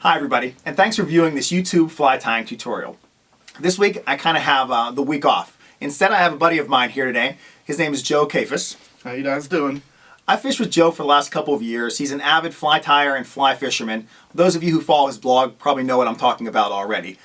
Hi everybody, and thanks for viewing this YouTube fly tying tutorial. This week I kind of have the week off. Instead I have a buddy of mine here today. His name is Joe Kayafas. How you guys doing? I fished with Joe for the last couple of years. He's an avid fly tyer and fly fisherman. Those of you who follow his blog probably know what I'm talking about already.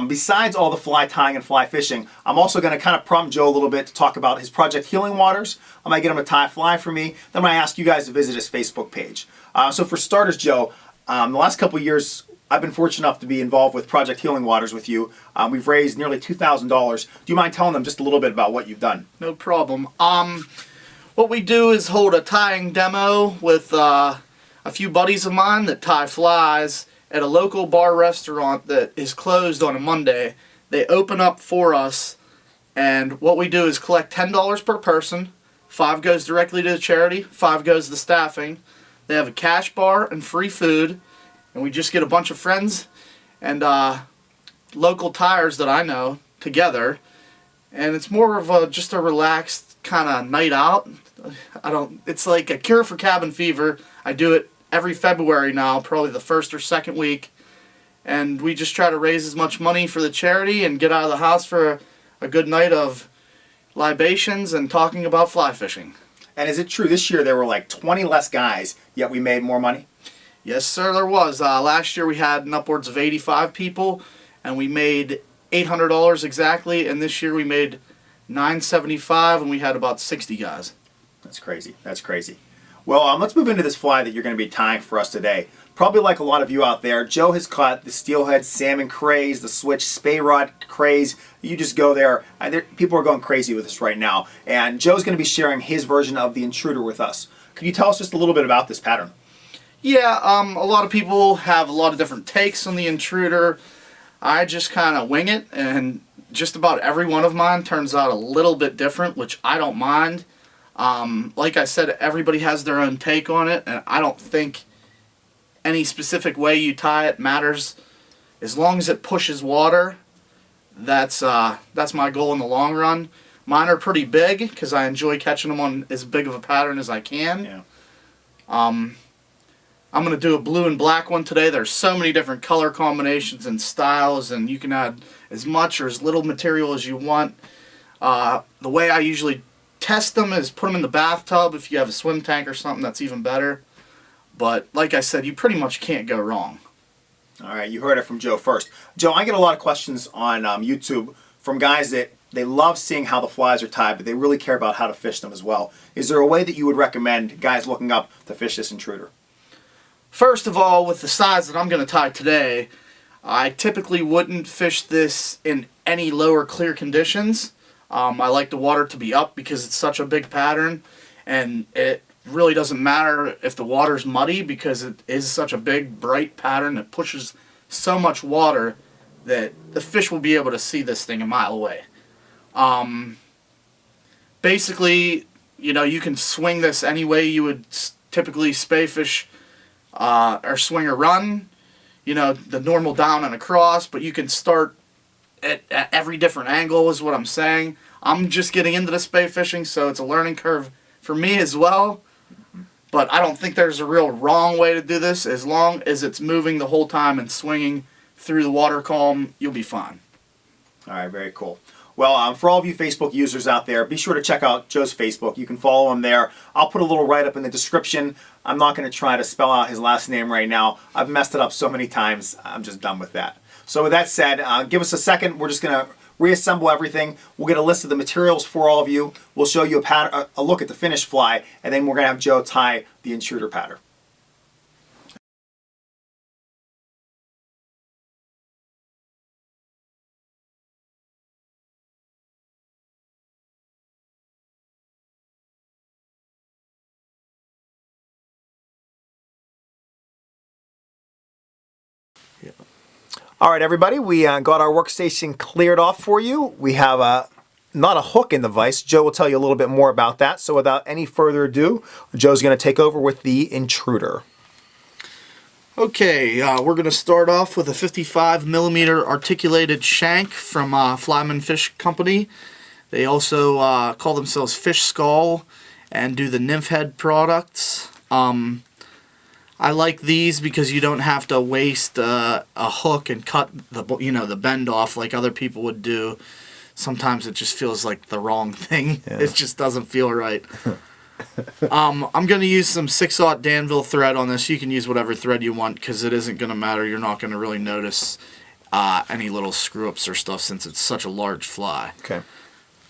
Besides all the fly tying and fly fishing, I'm also going to kind of prompt Joe a little bit to talk about his project Healing Waters. I might get him to tie a fly for me. Then I'm going to ask you guys to visit his Facebook page. So for starters, Joe, the last couple of years I've been fortunate enough to be involved with Project Healing Waters with you. We've raised nearly $2,000. Do you mind telling them just a little bit about what you've done? No problem. What we do is hold a tying demo with a few buddies of mine that tie flies at a local bar restaurant that is closed on a Monday. They open up for us, and what we do is collect $10 per person. $5 goes directly to the charity, $5 goes to the staffing. They have a cash bar and free food, and we just get a bunch of friends and local tyers that I know together, and it's more of just a relaxed kind of night out. It's like a cure for cabin fever. I do it every February now, probably the first or second week, and we just try to raise as much money for the charity and get out of the house for a good night of libations and talking about fly fishing. And is it true this year there were like 20 less guys, yet we made more money? Yes, sir, there was. Last year we had upwards of 85 people, and we made $800 exactly, and this year we made $975, and we had about 60 guys. That's crazy. That's crazy. Well, let's move into this fly that you're going to be tying for us today. Probably like a lot of you out there, Joe has caught the steelhead salmon craze, the switch spay rod craze. You just go there. People are going crazy with this right now. And Joe's going to be sharing his version of the Intruder with us. Could you tell us just a little bit about this pattern? Yeah, a lot of people have a lot of different takes on the Intruder. I just kind of wing it, and just about every one of mine turns out a little bit different, which I don't mind. Like I said, everybody has their own take on it, and I don't think any specific way you tie it matters. As long as it pushes water, that's my goal in the long run. Mine are pretty big because I enjoy catching them on as big of a pattern as I can. Yeah. I'm going to do a blue and black one today. There's so many different color combinations and styles, and you can add as much or as little material as you want. The way I usually test them is put them in the bathtub. If you have a swim tank or something, that's even better. But like I said, you pretty much can't go wrong. All right, you heard it from Joe first. Joe, I get a lot of questions on YouTube from guys that they love seeing how the flies are tied, but they really care about how to fish them as well. Is there a way that you would recommend guys looking up to fish this Intruder? First of all, with the size that I'm going to tie today, I typically wouldn't fish this in any lower clear conditions. I like the water to be up because it's such a big pattern, and it really doesn't matter if the water's muddy because it is such a big, bright pattern that pushes so much water that the fish will be able to see this thing a mile away. Basically, you can swing this any way you would typically spay fish or swing or run, the normal down and across, but you can start at every different angle is what I'm saying. I'm just getting into the spay fishing, so it's a learning curve for me as well, but I don't think there's a real wrong way to do this. As long as it's moving the whole time and swinging through the water column, you'll be fine. All right, very cool. Well, for all of you Facebook users out there, be sure to check out Joe's Facebook. You can follow him there. I'll put a little write-up in the description. I'm not going to try to spell out his last name right now. I've messed it up so many times, I'm just done with that. So with that said, give us a second. We're just going to reassemble everything. We'll get a list of the materials for all of you. We'll show you a look at the finished fly, and then we're going to have Joe tie the Intruder pattern. Yeah. All right, everybody, we got our workstation cleared off for you. We have not a hook in the vise. Joe will tell you a little bit more about that. So without any further ado, Joe's going to take over with the Intruder. Okay, we're going to start off with a 55mm articulated shank from Flyman Fish Company. They also call themselves Fish Skull and do the nymph head products. I like these because you don't have to waste a hook and cut the bend off like other people would do. Sometimes it just feels like the wrong thing. Yeah. It just doesn't feel right. I'm going to use some 6/0 Danville thread on this. You can use whatever thread you want because it isn't going to matter. You're not going to really notice any little screw-ups or stuff since it's such a large fly. Okay.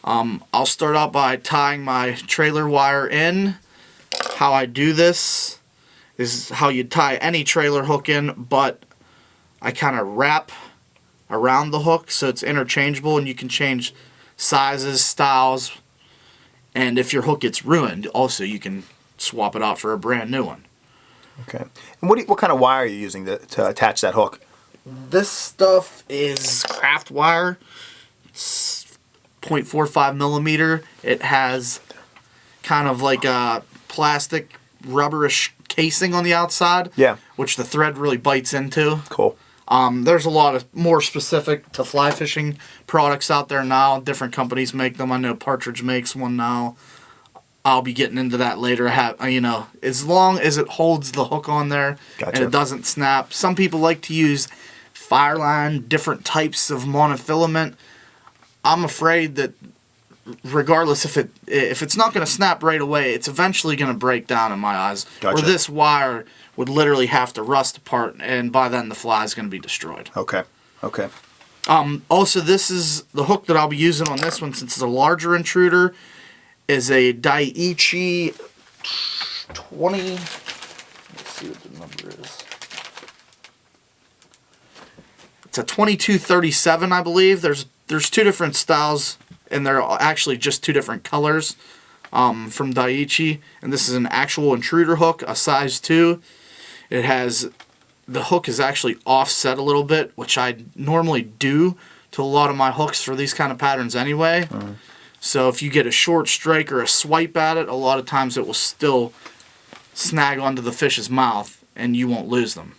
I'll start out by tying my trailer wire in. How I do this is how you tie any trailer hook in, but I kind of wrap around the hook so it's interchangeable and you can change sizes, styles, and if your hook gets ruined, also you can swap it out for a brand new one. Okay. And what kind of wire are you using to attach that hook? This stuff is craft wire. It's 0.45 millimeter. It has kind of like a plastic rubberish casing on the outside. Yeah. Which the thread really bites into. Cool. There's a lot of more specific to fly fishing products out there now. Different companies make them. I know Partridge makes one now. I'll be getting into that later. As long as it holds the hook on there and it doesn't snap. Some people like to use Fireline, different types of monofilament. I'm afraid that regardless if it's not going to snap right away, it's eventually going to break down in my eyes. Gotcha. Or this wire would literally have to rust apart, and by then the fly is going to be destroyed. Okay. Okay. Also, this is the hook that I'll be using on this one, since it's a larger intruder, is a Daiichi 20. Let's see what the number is. It's a 2237, I believe. There's two different styles, and they're actually just two different colors from Daiichi. And this is an actual intruder hook, a size 2. The hook is actually offset a little bit, which I normally do to a lot of my hooks for these kind of patterns anyway. So if you get a short strike or a swipe at it, a lot of times it will still snag onto the fish's mouth and you won't lose them.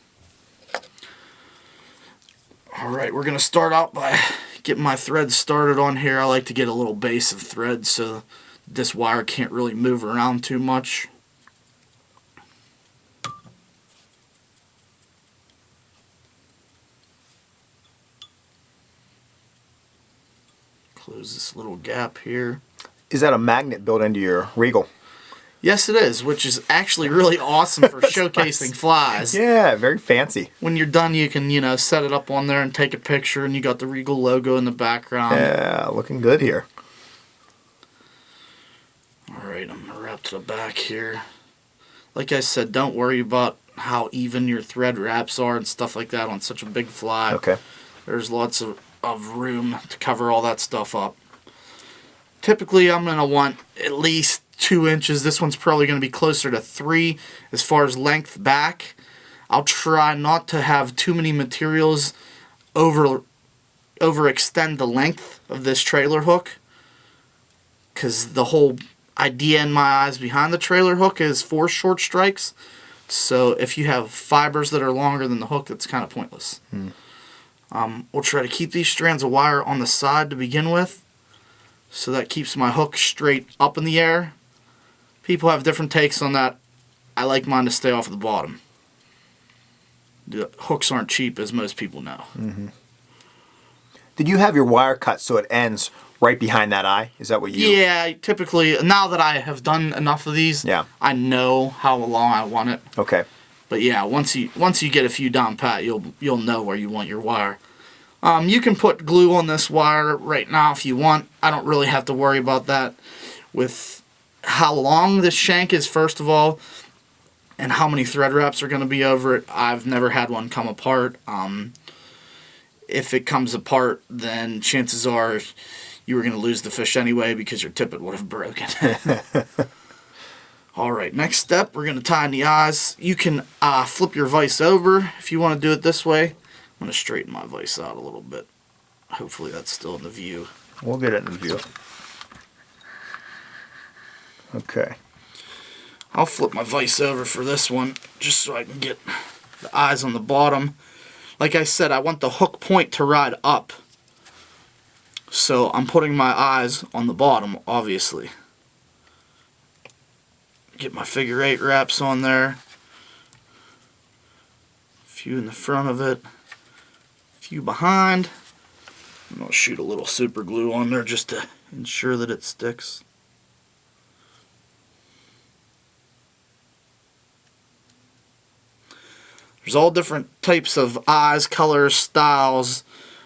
Alright, we're going to start out by getting my thread started on here. I like to get a little base of thread so this wire can't really move around too much. Close this little gap here. Is that a magnet built into your Regal? Yes, it is, which is actually really awesome for showcasing nice. Flies. Yeah, very fancy. When you're done, you can, set it up on there and take a picture, and you got the Regal logo in the background. Yeah, looking good here. Alright, I'm going to wrap to the back here. Like I said, don't worry about how even your thread wraps are and stuff like that on such a big fly. Okay. There's lots of room to cover all that stuff up. Typically, I'm going to want at least 2 inches. This one's probably going to be closer to 3 as far as length back. I'll try not to have too many materials overextend the length of this trailer hook, because the whole idea in my eyes behind the trailer hook is 4 short strikes. So if you have fibers that are longer than the hook, it's kind of pointless. We'll try to keep these strands of wire on the side to begin with, so that keeps my hook straight up in the air. People have different takes on that. I like mine to stay off the bottom. The hooks aren't cheap, as most people know. Did you have your wire cut so it ends right behind that eye? Is that what you... Yeah, typically, now that I have done enough of these, I know how long I want it. Okay. But yeah, once you get a few down pat, you'll know where you want your wire. You can put glue on this wire right now if you want. I don't really have to worry about that. With how long this shank is, first of all, and how many thread wraps are going to be over it, I've never had one come apart. If it comes apart, then chances are you were going to lose the fish anyway because your tippet would have broken. Alright, next step, we're going to tie in the eyes. You can flip your vise over if you want to do it this way. I'm going to straighten my vise out a little bit. Hopefully that's still in the view. We'll get it in the view. Okay. I'll flip my vise over for this one just so I can get the eyes on the bottom. Like I said, I want the hook point to ride up. So I'm putting my eyes on the bottom, obviously. Get my figure 8 wraps on there. few in the front of it, a few behind. And I'll shoot a little super glue on there just to ensure that it sticks. There's all different types of eyes, colors, styles,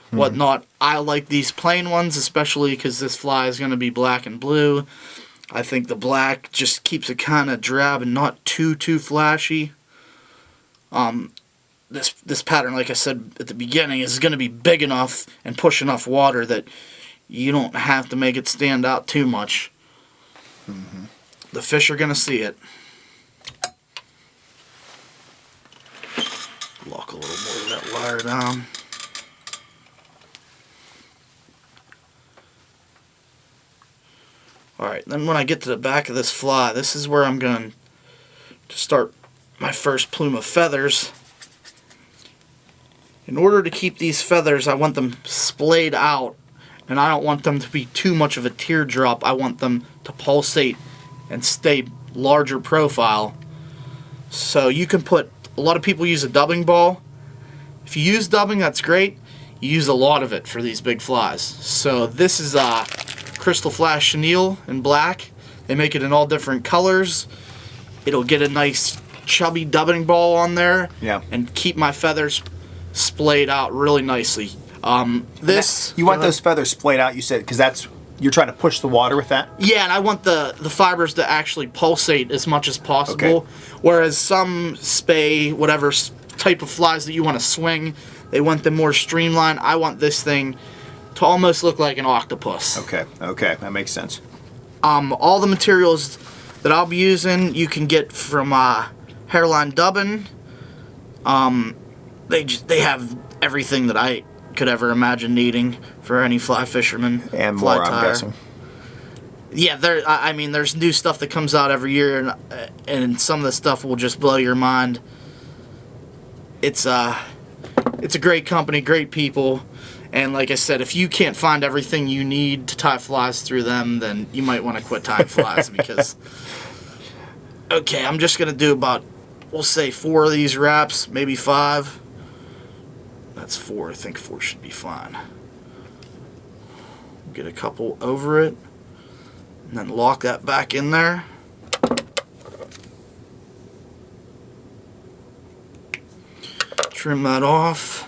whatnot. I like these plain ones, especially because this fly is going to be black and blue. I think the black just keeps it kind of drab and not too flashy. This pattern, like I said at the beginning, is going to be big enough and push enough water that you don't have to make it stand out too much. The fish are going to see it. Lock a little more of that wire down. Alright, then when I get to the back of this fly, this is where I'm going to start my first plume of feathers. In order to keep these feathers, I want them splayed out, and I don't want them to be too much of a teardrop. I want them to pulsate and stay larger profile. So you can put, a lot of people use a dubbing ball. If you use dubbing, that's great. You use a lot of it for these big flies. So this is Crystal Flash Chenille in black. They make it in all different colors. It'll get a nice chubby dubbing ball on there, and keep my feathers splayed out really nicely. You want those feathers splayed out, you said, because you're trying to push the water with that? Yeah, and I want the fibers to actually pulsate as much as possible. Whereas some spay, whatever type of flies that you want to swing, they want them more streamlined. I want this thing to almost look like an octopus. Okay, that makes sense. All the materials that I'll be using, you can get from Hairline Dubbin. They have everything that I could ever imagine needing for any fly fisherman. And fly more, tyer. I'm guessing. Yeah, there's new stuff that comes out every year, and some of the stuff will just blow your mind. It's a great company, great people, and like I said, if you can't find everything you need to tie flies through them, then you might want to quit tying flies because... Okay, I'm just going to do about, we'll say 4 of these wraps, maybe 5. That's 4. I think 4 should be fine. Get a couple over it, and then lock that back in there. Trim that off.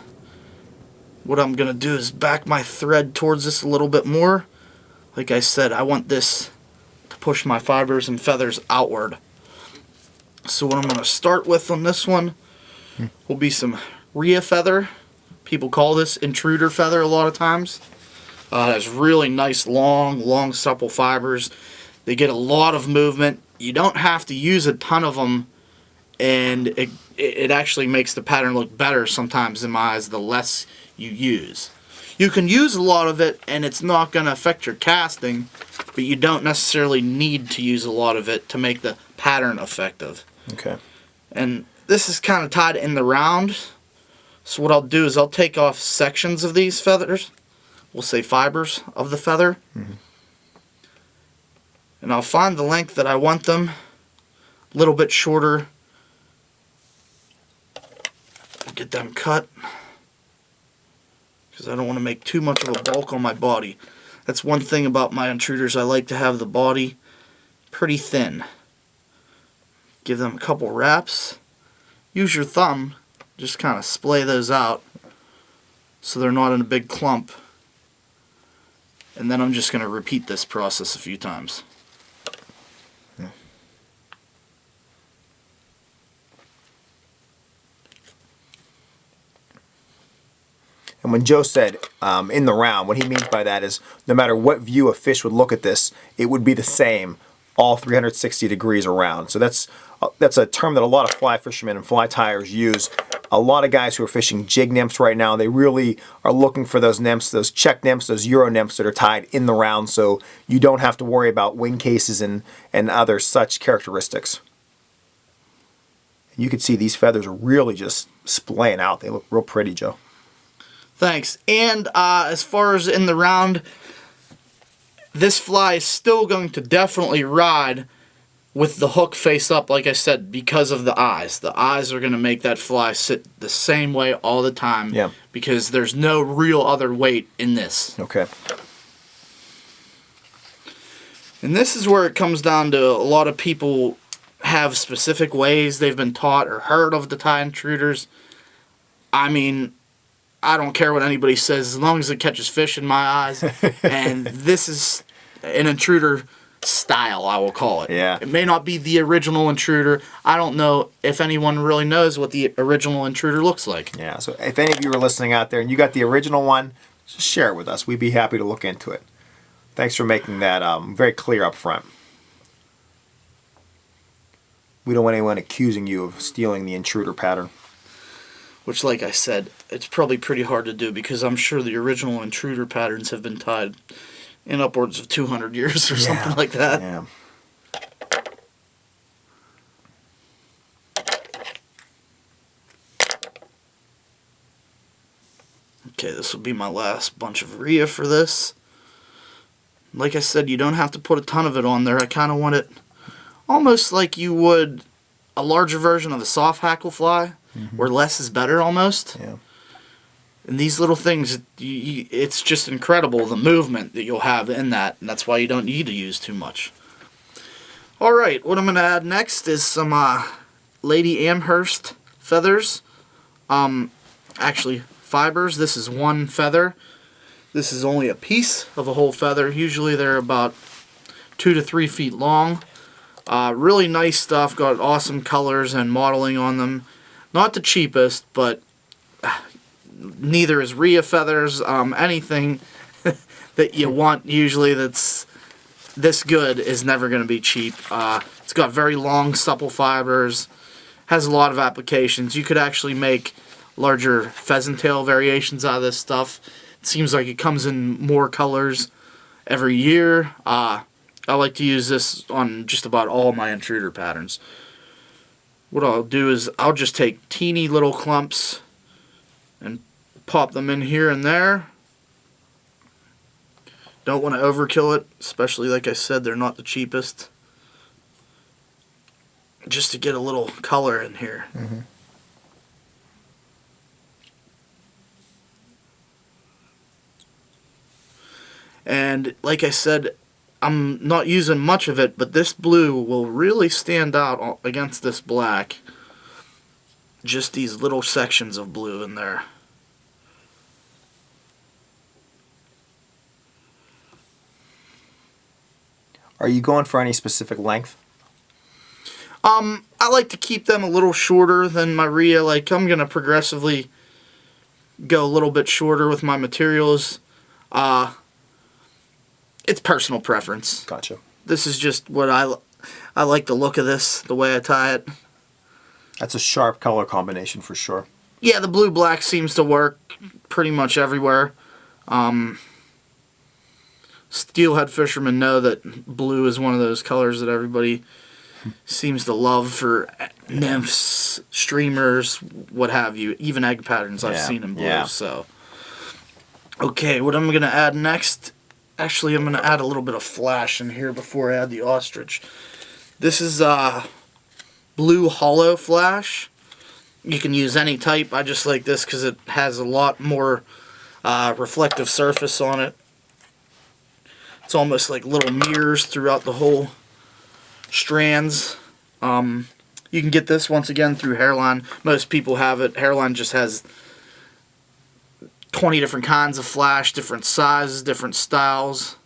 What I'm going to do is back my thread towards this a little bit more. Like I said, I want this to push my fibers and feathers outward. So what I'm going to start with on this one will be some rhea feather. People call this intruder feather a lot of times. It has really nice long supple fibers. They get a lot of movement. You don't have to use a ton of them, and it actually makes the pattern look better sometimes in my eyes the less you use. You can use a lot of it and it's not going to affect your casting, but you don't necessarily need to use a lot of it to make the pattern effective. Okay. And this is kind of tied in the round. So what I'll do is I'll take off sections of these feathers. We'll say fibers of the feather. And I'll find the length that I want them. A little bit shorter. Get them cut. Because I don't want to make too much of a bulk on my body. That's one thing about my intruders. I like to have the body pretty thin. Give them a couple wraps. Use your thumb. Just kind of splay those out so they're not in a big clump. And then I'm just going to repeat this process a few times. And when Joe said in the round, what he means by that is no matter what view a fish would look at this, it would be the same all 360 degrees around. So that's a term that a lot of fly fishermen and fly tyers use. A lot of guys who are fishing jig nymphs right now, they really are looking for those nymphs, those check nymphs, those Euro nymphs that are tied in the round, so you don't have to worry about wing cases and other such characteristics. And you can see these feathers are really just splaying out. They look real pretty, Joe. Thanks. And as far as in the round, this fly is still going to definitely ride with the hook face up, like I said, because of the eyes. The eyes are going to make that fly sit the same way all the time. Yeah. Because there's no real other weight in this. Okay. And this is where it comes down to a lot of people have specific ways they've been taught or heard of the tie intruders. I mean, I don't care what anybody says as long as it catches fish in my eyes. And this is an intruder style, I will call it. Yeah. It may not be the original intruder. I don't know if anyone really knows what the original intruder looks like. Yeah, so if any of you are listening out there and you got the original one, just share it with us. We'd be happy to look into it. Thanks for making that very clear up front. We don't want anyone accusing you of stealing the intruder pattern. Which, like I said, it's probably pretty hard to do because I'm sure the original intruder patterns have been tied in upwards of 200 years or something like that. Yeah. Okay, this will be my last bunch of rhea for this. Like I said, you don't have to put a ton of it on there. I kind of want it almost like you would a larger version of a soft hackle fly, where less is better almost. Yeah. And these little things, it's just incredible the movement that you'll have in that, and that's why you don't need to use too much. Alright, what I'm going to add next is some Lady Amherst feathers. Actually, fibers. This is one feather. This is only a piece of a whole feather. Usually they're about 2 to 3 feet long. Really nice stuff. Got awesome colors and modeling on them. Not the cheapest, but neither is rhea feathers. Anything that you want usually that's this good is never going to be cheap. It's got very long, supple fibers. Has a lot of applications. You could actually make larger pheasant tail variations out of this stuff. It seems like it comes in more colors every year. I like to use this on just about all my intruder patterns. What I'll do is I'll just take teeny little clumps and pop them in here and there. Don't want to overkill it, especially like I said, they're not the cheapest. Just to get a little color in here. And like I said, I'm not using much of it, but this blue will really stand out against this black. Just these little sections of blue in there. Are you going for any specific length? I like to keep them a little shorter than my rhea. Like, I'm going to progressively go a little bit shorter with my materials. It's personal preference. Gotcha. This is just what I like the look of this, the way I tie it. That's a sharp color combination for sure. Yeah, the blue-black seems to work pretty much everywhere. Steelhead fishermen know that blue is one of those colors that everybody seems to love for nymphs, streamers, what have you. Even egg patterns I've seen in blue. Yeah. So, okay, what I'm going to add next, actually I'm going to add a little bit of flash in here before I add the ostrich. This is blue hollow flash. You can use any type. I just like this because it has a lot more reflective surface on it. It's almost like little mirrors throughout the whole strands. You can get this once again through Hairline. Most people have it. Hairline just has 20 different kinds of flash, different sizes, different styles.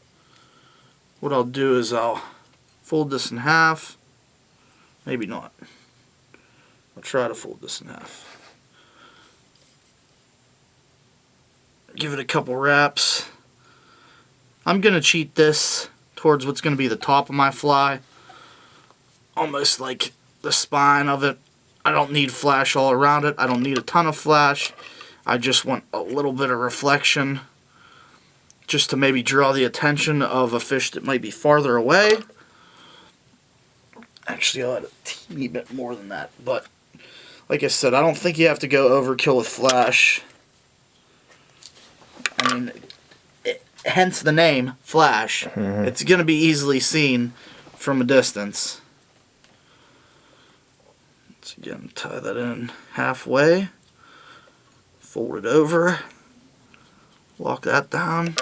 What I'll do is I'll fold this in half. Maybe not. I'll try to fold this in half. Give it a couple wraps. I'm going to cheat this towards what's going to be the top of my fly. Almost like the spine of it. I don't need flash all around it. I don't need a ton of flash. I just want a little bit of reflection. Just to maybe draw the attention of a fish that might be farther away. Actually, I'll add a teeny bit more than that. But, like I said, I don't think you have to go overkill with flash. I mean, hence the name, flash. It's going to be easily seen from a distance. So again, tie that in halfway, fold it over, lock that down.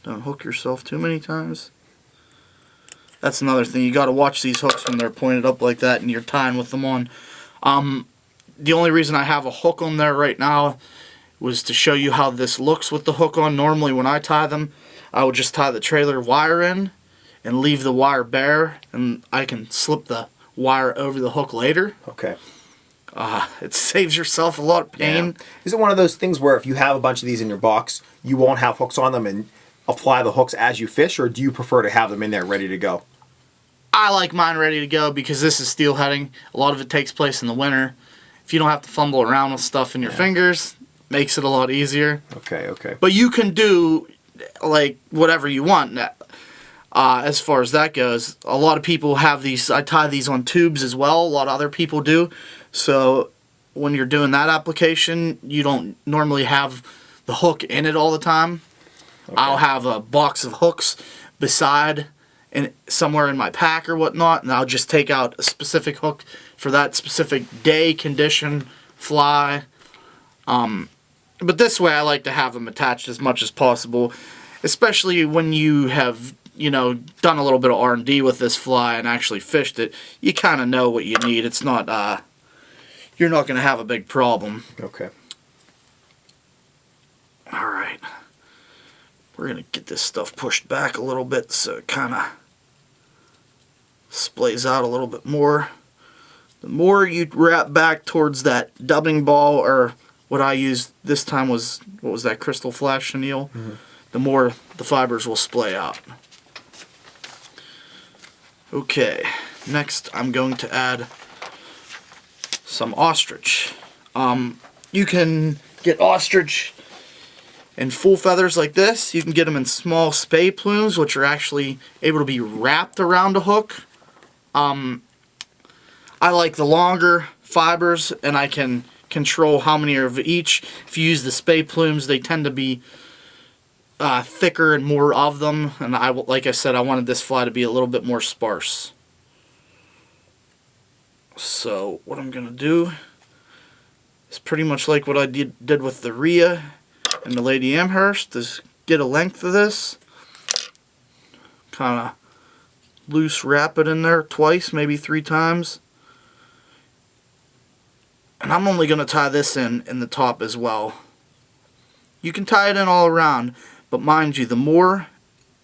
Don't hook yourself too many times. That's another thing. You got to watch these hooks when they're pointed up like that and you're tying with them on. The only reason I have a hook on there right now was to show you how this looks with the hook on. Normally when I tie them, I would just tie the trailer wire in and leave the wire bare, and I can slip the wire over the hook later. Okay. It saves yourself a lot of pain. Yeah. Is it one of those things where if you have a bunch of these in your box, you won't have hooks on them and apply the hooks as you fish, or do you prefer to have them in there ready to go? I like mine ready to go because this is steelheading. A lot of it takes place in the winter. If you don't have to fumble around with stuff in your fingers, makes it a lot easier. Okay, okay. But you can do like whatever you want. As far as that goes, a lot of people have these. I tie these on tubes as well. A lot of other people do. So when you're doing that application, you don't normally have the hook in it all the time. Okay. I'll have a box of hooks beside and somewhere in my pack or whatnot, and I'll just take out a specific hook for that specific day, condition, fly. But this way I like to have them attached as much as possible, especially when you have, you know, done a little bit of R&D with this fly and actually fished it. You kind of know what you need. It's not, you're not going to have a big problem. Okay. Alright. We're going to get this stuff pushed back a little bit so it kind of splays out a little bit more. The more you wrap back towards that dubbing ball, or what I used this time was, what was that, crystal flash chenille, the more the fibers will splay out. Okay, next I'm going to add some ostrich. You can get ostrich in full feathers like this. You can get them in small spay plumes, which are actually able to be wrapped around a hook. I like the longer fibers, and I can control how many of each. If you use the spay plumes, they tend to be thicker and more of them, and like I said, I wanted this fly to be a little bit more sparse. So what I'm going to do is pretty much like what I did with the Rhea and the Lady Amherst, is get a length of this, kind of loose wrap it in there twice, maybe 3 times. And I'm only going to tie this in the top as well. You can tie it in all around, but mind you, the more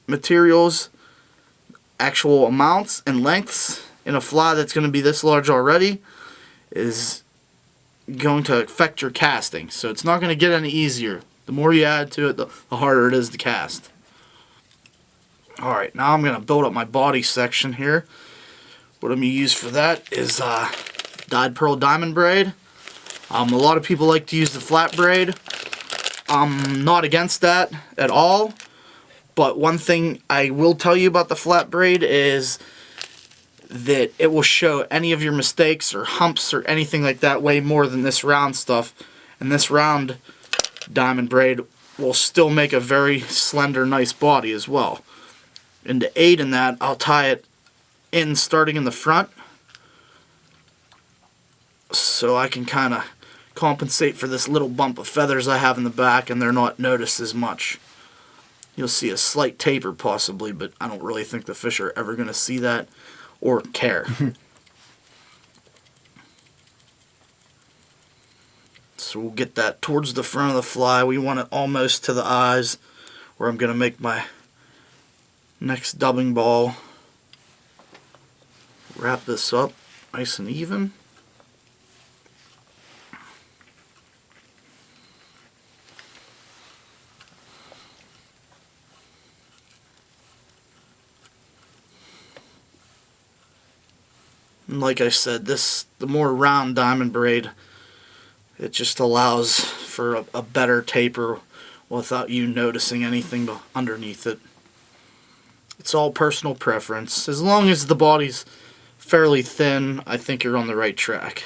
materials, actual amounts and lengths in a fly that's going to be this large already is going to affect your casting. So it's not going to get any easier. The more you add to it, the harder it is to cast. Alright, now I'm going to build up my body section here. What I'm going to use for that is dyed pearl diamond braid. A lot of people like to use the flat braid. I'm not against that at all. But one thing I will tell you about the flat braid is that it will show any of your mistakes or humps or anything like that way more than this round stuff. And this round diamond braid will still make a very slender, nice body as well. And to aid in that, I'll tie it in starting in the front, so I can kind of compensate for this little bump of feathers I have in the back, and they're not noticed as much. You'll see a slight taper possibly, but I don't really think the fish are ever going to see that or care. So we'll get that towards the front of the fly. We want it almost to the eyes, where I'm going to make my next dubbing ball. Wrap this up nice and even. And like I said, the more round diamond braid, it just allows for a better taper without you noticing anything underneath it. It's all personal preference. As long as the body's fairly thin, I think you're on the right track.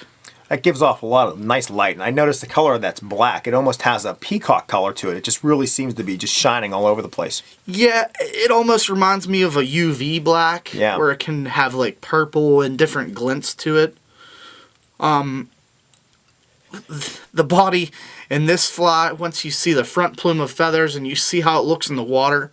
That gives off a lot of nice light, and I noticed the color that's black. It almost has a peacock color to it. It just really seems to be just shining all over the place. Yeah, it almost reminds me of a UV black, where it can have like purple and different glints to it. The body in this fly, once you see the front plume of feathers and you see how it looks in the water,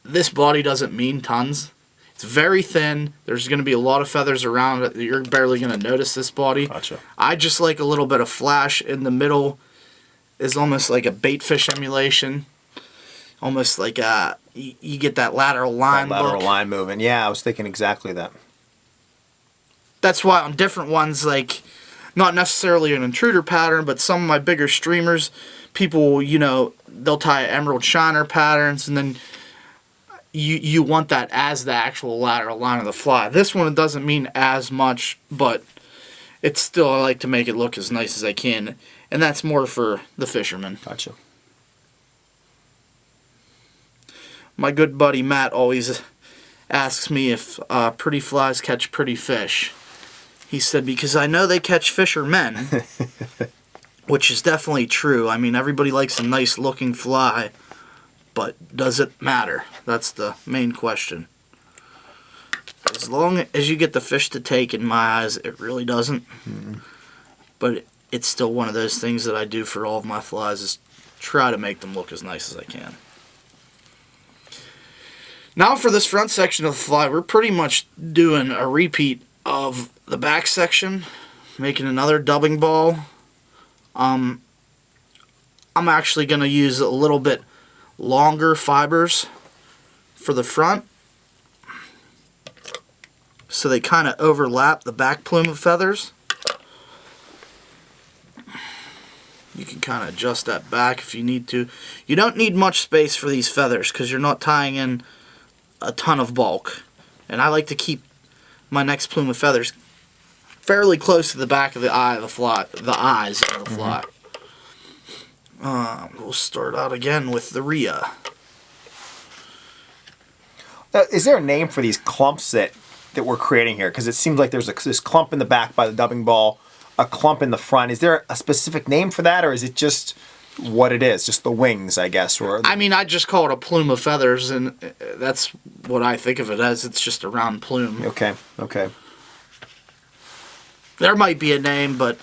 this body doesn't mean tons. It's very thin. There's going to be a lot of feathers around it. You're barely going to notice this body. Gotcha. I just like a little bit of flash in the middle. Is almost like a bait fish emulation. Almost like you get that lateral line Lateral look. line moving. Yeah, I was thinking exactly that. That's why on different ones, like, not necessarily an intruder pattern, but some of my bigger streamers, people, they'll tie emerald shiner patterns, and then you want that as the actual lateral line of the fly. This one, it doesn't mean as much, but it's still, I like to make it look as nice as I can, and that's more for the fishermen. Gotcha. My good buddy Matt always asks me if pretty flies catch pretty fish. He said, because I know they catch fishermen, which is definitely true. I mean, everybody likes a nice looking fly, but does it matter? That's the main question. As long as you get the fish to take, in my eyes, it really doesn't. Mm-hmm. But it's still one of those things that I do for all of my flies, is try to make them look as nice as I can. Now for this front section of the fly, we're pretty much doing a repeat of the back section, making another dubbing ball. I'm actually going to use a little bit longer fibers for the front, so they kind of overlap the back plume of feathers. You can kind of adjust that back if you need to. You don't need much space for these feathers because you're not tying in a ton of bulk. And I like to keep my next plume of feathers fairly close to the back of the eye of the fly, the eyes of the fly. We'll start out again with the rhea. Is there a name for these clumps that we're creating here? Because it seems like there's this clump in the back by the dubbing ball, a clump in the front. Is there a specific name for that, or is it just what it is? Just the wings, I guess? I mean, I just call it a plume of feathers, and that's what I think of it as. It's just a round plume. Okay. There might be a name, but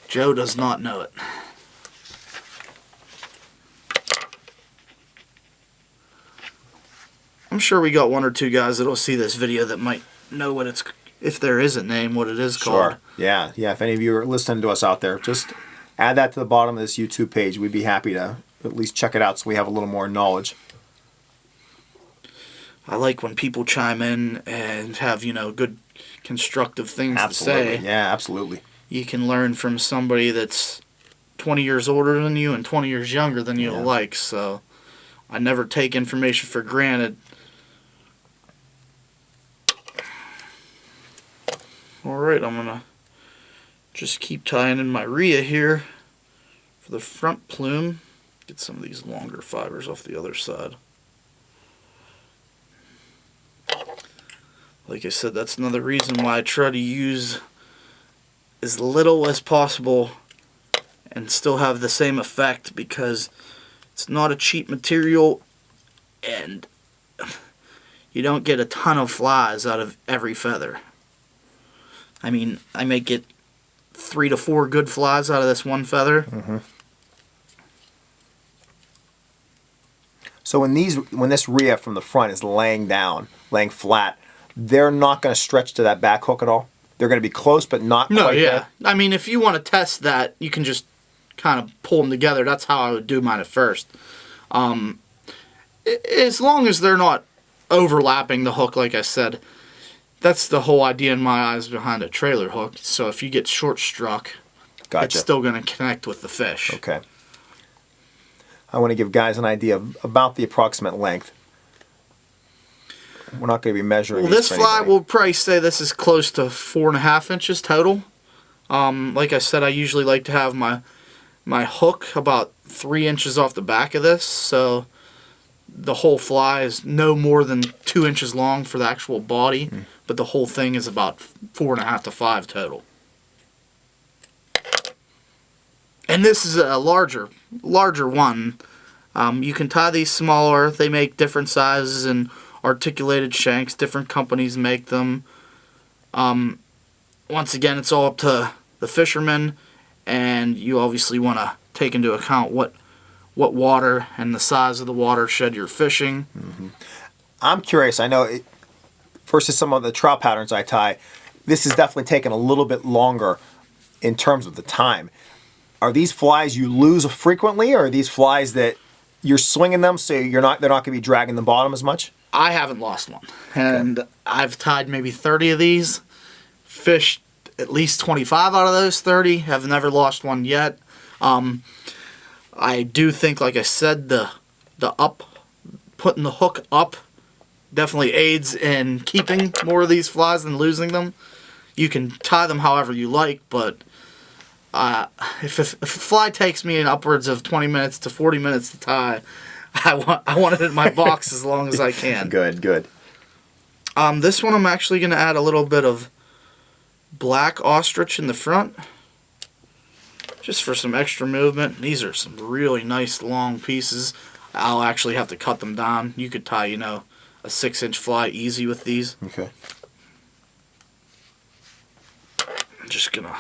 Joe does not know it. I'm sure we got one or two guys that'll see this video that might know what it's, if there is a name, what it is called. Sure. Yeah. If any of you are listening to us out there, just add that to the bottom of this YouTube page. We'd be happy to at least check it out so we have a little more knowledge. I like when people chime in and have, good constructive things to say. Yeah, absolutely. You can learn from somebody that's 20 years older than you and 20 years younger than you alike, so I never take information for granted. Alright, I'm going to just keep tying in my rhea here for the front plume. Get some of these longer fibers off the other side. Like I said, that's another reason why I try to use as little as possible and still have the same effect, because it's not a cheap material and you don't get a ton of flies out of every feather. I mean, I may get 3 to 4 good flies out of this one feather. Mm-hmm. So when this rhea from the front is laying flat, they're not going to stretch to that back hook at all? They're going to be close, but not quite there? I mean, if you want to test that, you can just kind of pull them together. That's how I would do mine at first. As long as they're not overlapping the hook, like I said. That's the whole idea in my eyes behind a trailer hook. So if you get short struck, Gotcha. It's still going to connect with the fish. Okay. I want to give guys an idea of about the approximate length. We're not going to be measuring. Well, this fly, we'll probably say this is close to 4.5 inches total. Like I said, I usually like to have my hook about 3 inches off the back of this, so the whole fly is no more than 2 inches long for the actual body, but the whole thing is about 4.5 to 5 total. And this is a larger one. You can tie these smaller. They make different sizes and articulated shanks. Different companies make them. once again, it's all up to the fisherman, and you obviously want to take into account what water and the size of the watershed you're fishing. I'm curious. I know versus some of the trout patterns I tie, this is definitely taking a little bit longer in terms of the time. Are these flies you lose frequently, or are these flies that you're swinging them so they're not going to be dragging the bottom as much? I haven't lost one, and I've tied maybe 30 of these, fished at least 25 out of those 30, have never lost one yet. I do think, like I said, the putting the hook up definitely aids in keeping more of these flies than losing them. You can tie them however you like, but if a fly takes me in upwards of 20 minutes to 40 minutes to tie, I want it in my box as long as I can. Good. This one I'm actually going to add a little bit of black ostrich in the front, just for some extra movement. These are some really nice long pieces. I'll actually have to cut them down. You could tie, a 6-inch fly easy with these. Okay. I'm just going to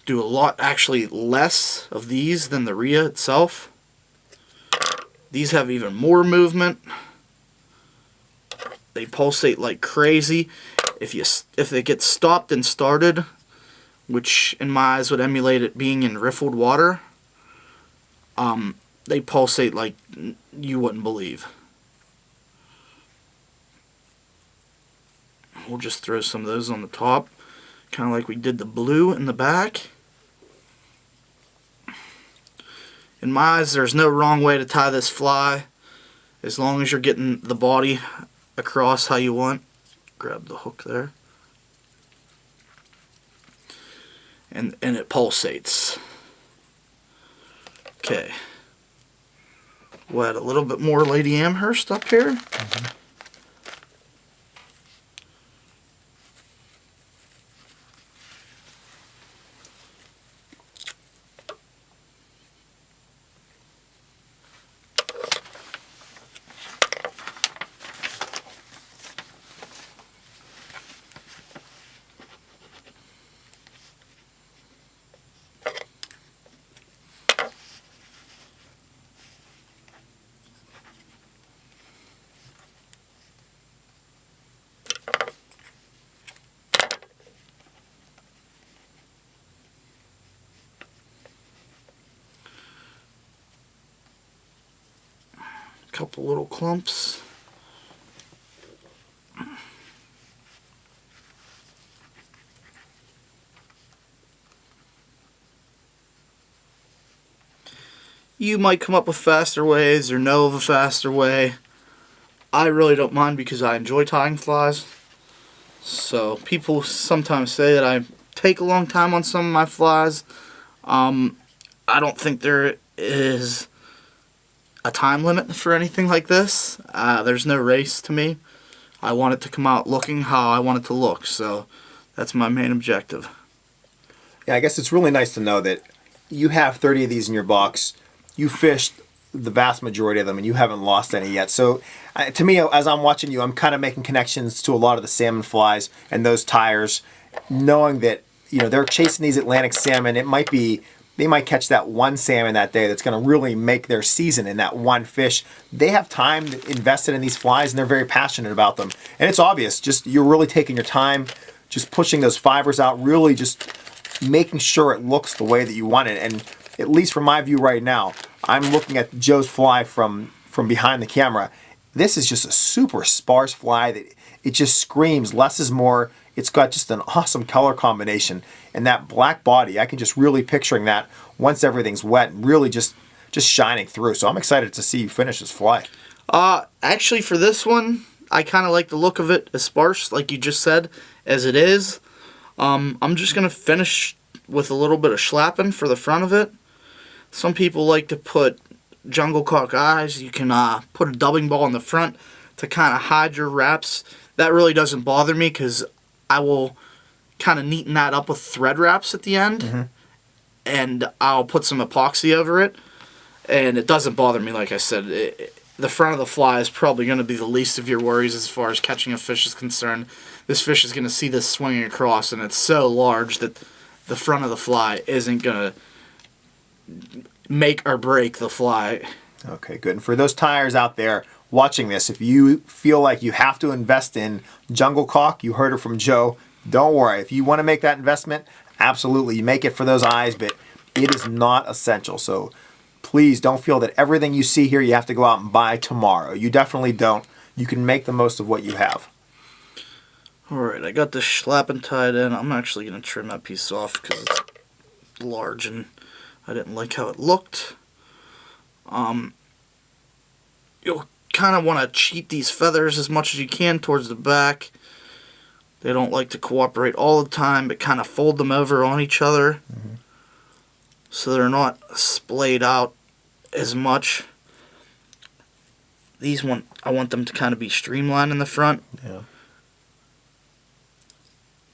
do a lot, actually less of these than the rhea itself. These have even more movement. They pulsate like crazy. If they get stopped and started, which in my eyes would emulate it being in riffled water, they pulsate like you wouldn't believe. We'll just throw some of those on the top, kind of like we did the blue in the back. In my eyes, there's no wrong way to tie this fly, as long as you're getting the body across how you want. Grab the hook there. And it pulsates. Okay. We'll add a little bit more Lady Amherst up here. Couple little clumps. You might come up with faster ways or know of a faster way. I really don't mind because I enjoy tying flies. So people sometimes say that I take a long time on some of my flies. I don't think there is a time limit for anything like this. There's no race to me. I want it to come out looking how I want it to look, so that's my main objective. Yeah, I guess it's really nice to know that you have 30 of these in your box. You fished the vast majority of them, and you haven't lost any yet. So, to me, as I'm watching you, I'm kind of making connections to a lot of the salmon flies and those tyers, knowing that they're chasing these Atlantic salmon. They might catch that one salmon that day that's going to really make their season in that one fish. They have time invested in these flies, and they're very passionate about them. And it's obvious, just you're really taking your time, just pushing those fibers out, really just making sure it looks the way that you want it. And at least from my view right now, I'm looking at Joe's fly from behind the camera. This is just a super sparse fly that it just screams less is more. It's got just an awesome color combination, and that black body, I can just really picturing that once everything's wet and really just shining through. So I'm excited to see you finish this fly. Actually, for this one, I kind of like the look of it as sparse, like you just said, as it is. I'm just going to finish with a little bit of schlappen for the front of it. Some people like to put jungle cock eyes. You can put a dubbing ball in the front to kind of hide your wraps. That really doesn't bother me because I will kind of neaten that up with thread wraps at the end, and I'll put some epoxy over it, and it doesn't bother me. Like I said, the front of the fly is probably going to be the least of your worries as far as catching a fish is concerned. this fish is going to see this swinging across, and it's so large that the front of the fly isn't going to make or break the fly. Okay, good. And for those tyers out there watching this, if you feel like you have to invest in jungle caulk, you heard it from Joe, don't worry. If you want to make that investment, absolutely, you make it for those eyes, but it is not essential. So please don't feel that everything you see here you have to go out and buy tomorrow. You definitely don't. You can make the most of what you have. Alright, I got this schlappen tied in. I'm actually going to trim that piece off because it's large and I didn't like how it looked. You'll kind of want to cheat these feathers as much as you can towards the back. They don't like to cooperate all the time, but kind of fold them over on each other so they're not splayed out as much. These I want them to kind of be streamlined in the front. Yeah.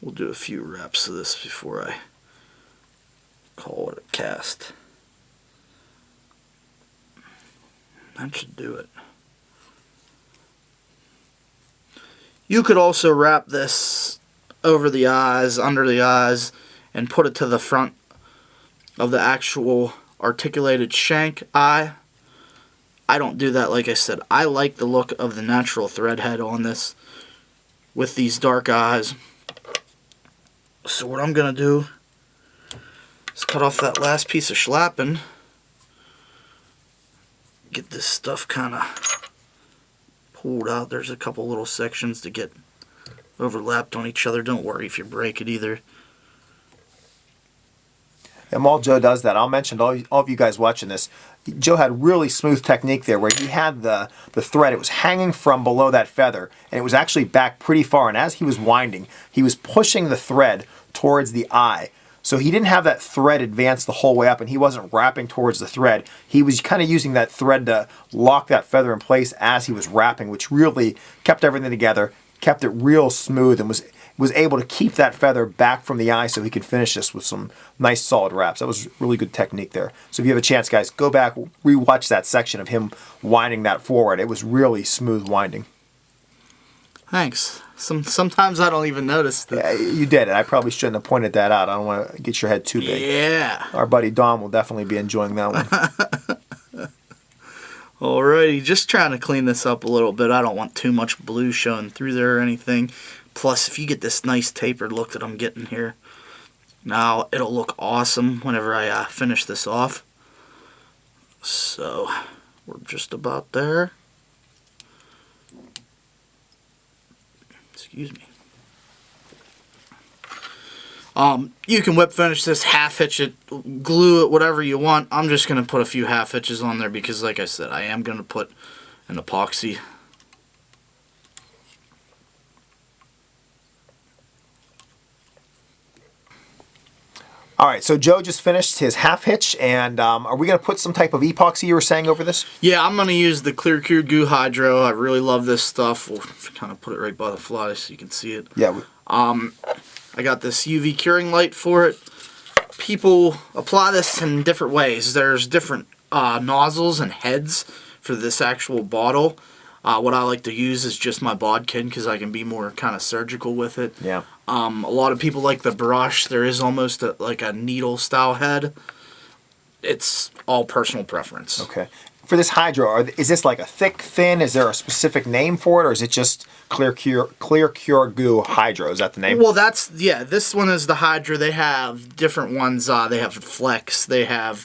We'll do a few wraps of this before I call it a cast. That should do it. You could also wrap this over the eyes, under the eyes, and put it to the front of the actual articulated shank eye. I don't do that, like I said. I like the look of the natural thread head on this with these dark eyes. So what I'm going to do is cut off that last piece of schlappen. Get this stuff kind of pulled out. There's a couple little sections to get overlapped on each other. Don't worry if you break it either. And while Joe does that, I'll mention to all of you guys watching this, Joe had really smooth technique there where he had the thread, it was hanging from below that feather, and it was actually back pretty far, and as he was winding, he was pushing the thread towards the eye. So he didn't have that thread advance the whole way up, and he wasn't wrapping towards the thread. He was kind of using that thread to lock that feather in place as he was wrapping, which really kept everything together, kept it real smooth, and was able to keep that feather back from the eye so he could finish this with some nice solid wraps. That was really good technique there. So if you have a chance, guys, go back, rewatch that section of him winding that forward. It was really smooth winding. Thanks. Sometimes I don't even notice that. Yeah, you did it. I probably shouldn't have pointed that out. I don't want to get your head too big. Yeah. Our buddy Don will definitely be enjoying that one. Alrighty, just trying to clean this up a little bit. I don't want too much blue showing through there or anything. Plus, if you get this nice tapered look that I'm getting here, now it'll look awesome whenever I finish this off. So, we're just about there. Excuse me. You can whip finish this, half hitch it, glue it, whatever you want. I'm just going to put a few half hitches on there because, like I said, I am going to put an epoxy. All right, so Joe just finished his half hitch, and are we going to put some type of epoxy you were saying over this? Yeah, I'm going to use the Clear Cure Goo Hydro. I really love this stuff. We'll kind of put it right by the fly so you can see it. Yeah. I got this UV curing light for it. People apply this in different ways. There's different nozzles and heads for this actual bottle. What I like to use is just my bodkin because I can be more kind of surgical with it. Yeah. A lot of people like the brush. There is almost like a needle style head. It's all personal preference. Okay. For this hydro, is this like a thick, thin? Is there a specific name for it, or is it just Clear Cure Goo Hydro? Is that the name? Well, this one is the hydro. They have different ones. They have flex. They have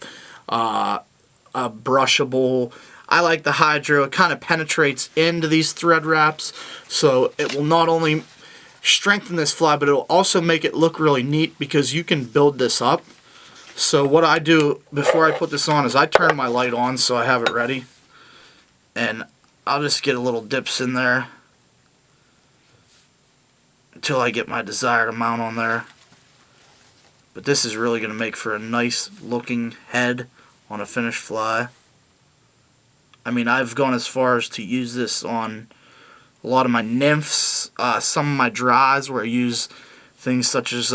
a brushable. I like the hydro. It kind of penetrates into these thread wraps, so it will not only strengthen this fly, but it will also make it look really neat because you can build this up. So what I do before I put this on is I turn my light on so I have it ready, and I'll just get a little dips in there until I get my desired amount on there. But this is really going to make for a nice looking head on a finished fly. I mean, I've gone as far as to use this on a lot of my nymphs, some of my dries where I use things such as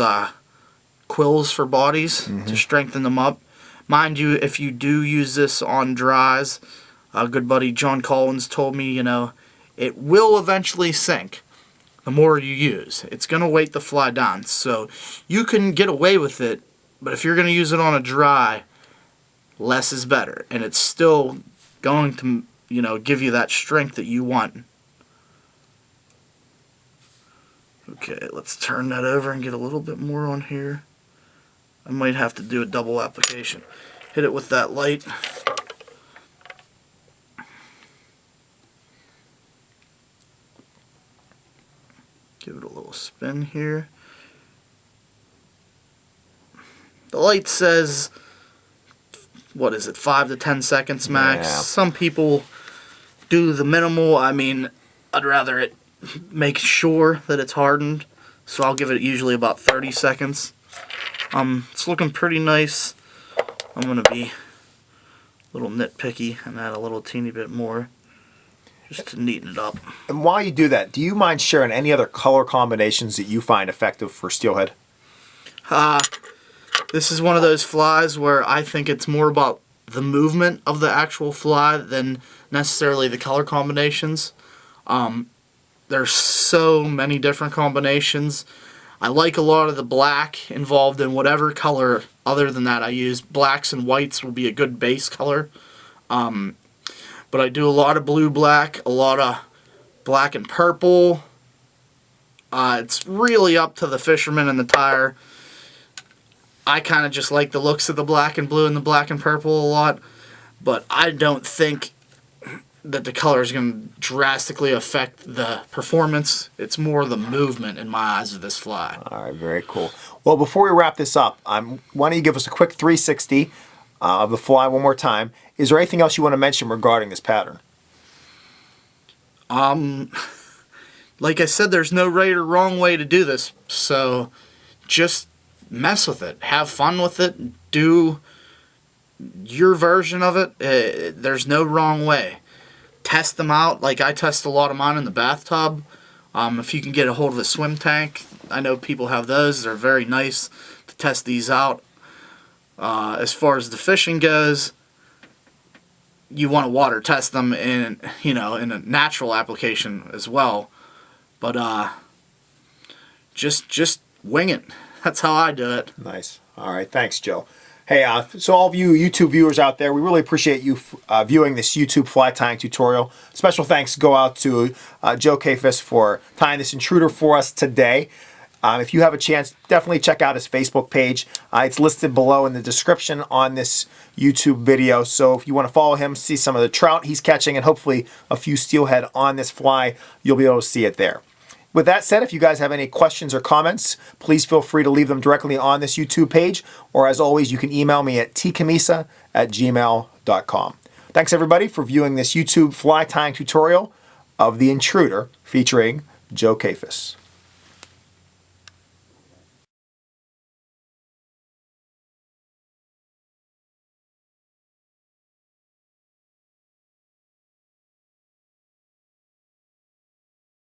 quills for bodies to strengthen them up. Mind you, if you do use this on dries, a good buddy John Collins told me, it will eventually sink. the more you use. It's going to weight the fly down. So you can get away with it, but if you're going to use it on a dry, less is better. And it's still going to, give you that strength that you want. Okay, let's turn that over and get a little bit more on here. I might have to do a double application. Hit it with that light. Give it a little spin here. The light says, what is it, 5 to 10 seconds max. Yeah. Some people do the minimal. I mean, I'd rather it make sure that it's hardened, so I'll give it usually about 30 seconds. It's looking pretty nice. I'm going to be a little nitpicky and add a little teeny bit more just to neaten it up. And while you do that, do you mind sharing any other color combinations that you find effective for steelhead? This is one of those flies where I think it's more about the movement of the actual fly than necessarily the color combinations. There's so many different combinations. I like a lot of the black involved in whatever color other than that I use. Blacks and whites will be a good base color. But I do a lot of blue-black, a lot of black and purple. It's really up to the fisherman and the tyer. I kind of just like the looks of the black and blue and the black and purple a lot. But I don't think that the color is going to drastically affect the performance. It's more the movement in my eyes of this fly. All right, very cool. Well, before we wrap this up, why don't you give us a quick 360 of the fly one more time. Is there anything else you want to mention regarding this pattern? Like I said, there's no right or wrong way to do this. So just mess with it. Have fun with it. Do your version of it. There's no wrong way. Test them out. Like I test a lot of mine in the bathtub. If you can get a hold of a swim tank, I know people have those. They're very nice to test these out. As far as the fishing goes, you want to water test them in a natural application as well. But just wing it. That's how I do it. Nice. All right. Thanks, Joe. Hey, so all of you YouTube viewers out there, we really appreciate you viewing this YouTube fly tying tutorial. Special thanks go out to Joe Kayafas for tying this intruder for us today. If you have a chance, definitely check out his Facebook page. It's listed below in the description on this YouTube video. So if you want to follow him, see some of the trout he's catching, and hopefully a few steelhead on this fly, you'll be able to see it there. With that said, if you guys have any questions or comments, please feel free to leave them directly on this YouTube page, or as always, you can email me at tcammisa@gmail.com. Thanks everybody for viewing this YouTube fly tying tutorial of the Intruder featuring Joe Kayafas.